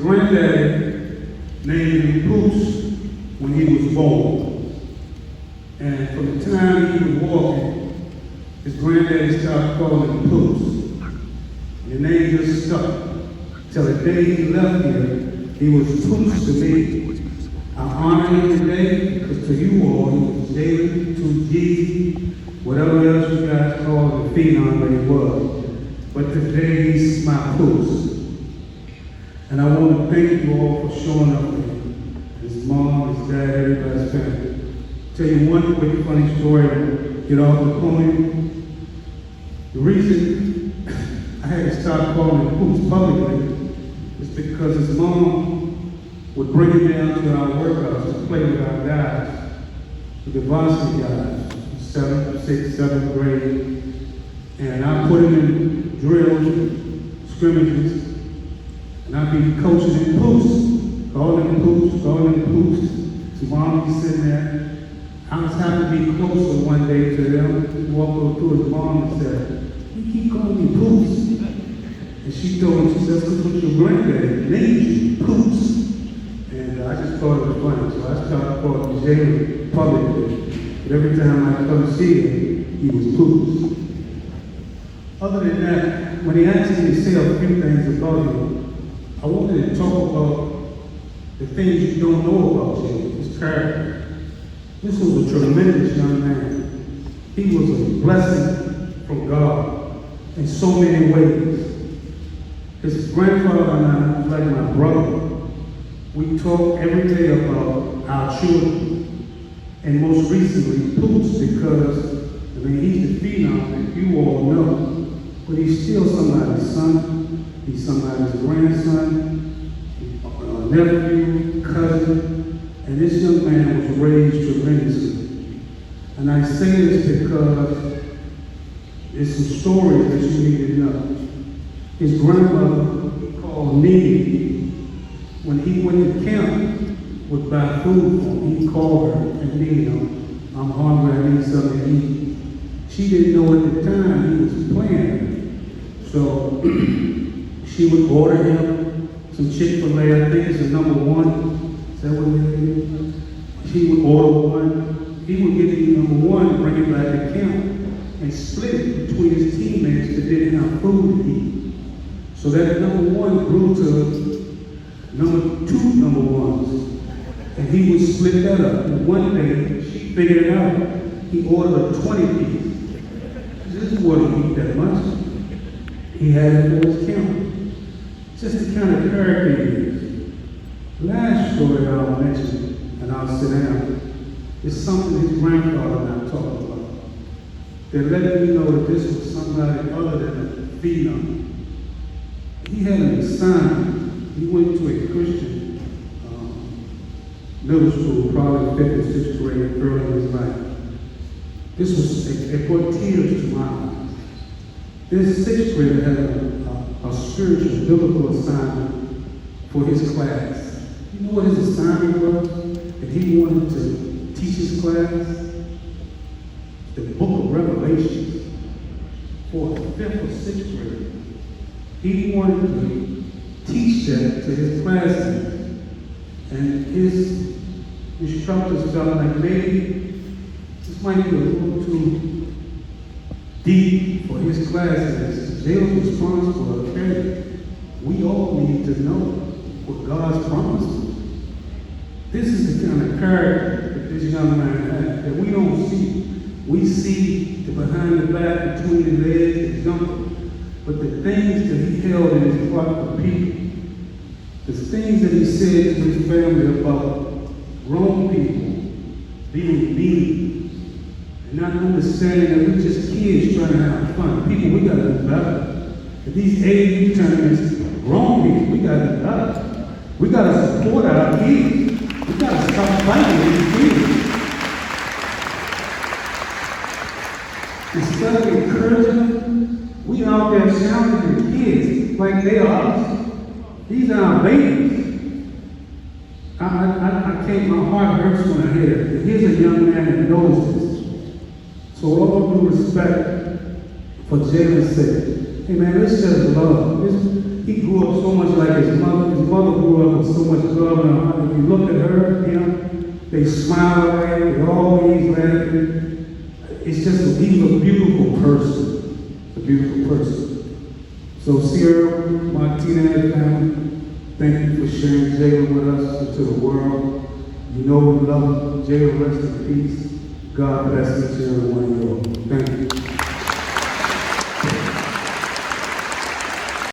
Granddaddy named him Pooch when he was born. And from the time he was walking, his granddaddy started calling him Pooch. And the name just stuck. Till the day he left here, he was Pooch to me. I honor him today because to you all, he was Jaylen, to G, whatever else you guys call him, the phenom that he was. But today he's my Pooch. And I want to thank you all for showing up for him. His mom, his dad, everybody's family. Tell you one quick funny story to get off the point. The reason I had to start calling him Pooch publicly is because his mom would bring him down to our workhouse to play with our guys, with the varsity guys, 7th, 6th, 7th grade. And I put him in drills, scrimmages, and I'd be coaching him Pooch, calling him Pooch. His mom be sitting there. I was happy to be closer one day to them. He walked over to his mom and said, "You keep calling me Pooch." And she told him, she said, "Because what your granddaddy named you, Pooch." And I just thought it was funny, so I started calling Jaylen publicly. But every time I come see him, he was Pooch. Other than that, when he asked me to say a few things about him, I wanted to talk about the things you don't know about Jaylen, his character. This was a tremendous young man. He was a blessing from God in so many ways. His grandfather and I was like my brother. We talk every day about our children. And most recently, Pooch, because, he's the phenom that you all know. But he's still somebody's son. He's somebody's grandson, nephew, cousin, and this young man was raised tremendously. And I say this because there's some stories that you need to know. His grandmother, he called Nene, when he went to camp, would buy food for him. He'd call her and Nene, "I'm hungry, I need something to eat." She didn't know at the time he was playing. So she would order him some Chick-fil-A, I think it's a #1. Is that what it is? She would order one. He would get the #1, bring it back to camp, and split it between his teammates that didn't have food to eat. So that #1 grew to #2 #1s. And he would split that up. And one day, she figured it out. He ordered a 20-piece. This wouldn't eat that much. He had it for his camp. Just the kind of character he is. Last story I'll mention, and I'll sit down, is something his grandfather and I talked about. They let me know that this was somebody other than a phenom. He had an assignment. He went to a Christian middle school, probably 5th or 6th grade, early in his life. This was, it brought tears to my eyes. This 6th grader had a spiritual, biblical assignment for his class. You know what his assignment was? That he wanted to teach his class? The book of Revelation for a 5th or 6th grader. He wanted to teach that to his classmates. And his instructors felt like maybe this might be a little too deep for his classes. Jaylen's responsible, okay? We all need to know what God's promised. This is the kind of character that this young man had that we don't see. We see the behind the back, between the legs, the jumper. But the things that he held in his heart for people, the things that he said to his family about grown people being mean, and not understanding that we're just kids trying to have fun. People, we gotta do better. At these age, you turn against grown people, we gotta do better. We gotta support our kids. We gotta stop fighting these kids. Instead of encouraging them, we out there challenging the kids like they are us. These are our babies. I can't, my heart hurts when I hear it. Here's a young man that knows this. So all due respect for Jaylen said, Hey man, it's just love. He grew up so much like his mother. His mother grew up with so much love in her heart. If you look at her, him, they smile at him, they always laughing. It's just, he's a beautiful person. A beautiful person. So Sierra Martinez family, thank you for sharing Jaylen with us and to the world. You know we love Jaylen, rest in peace. God bless each and every one of you all. Thank you.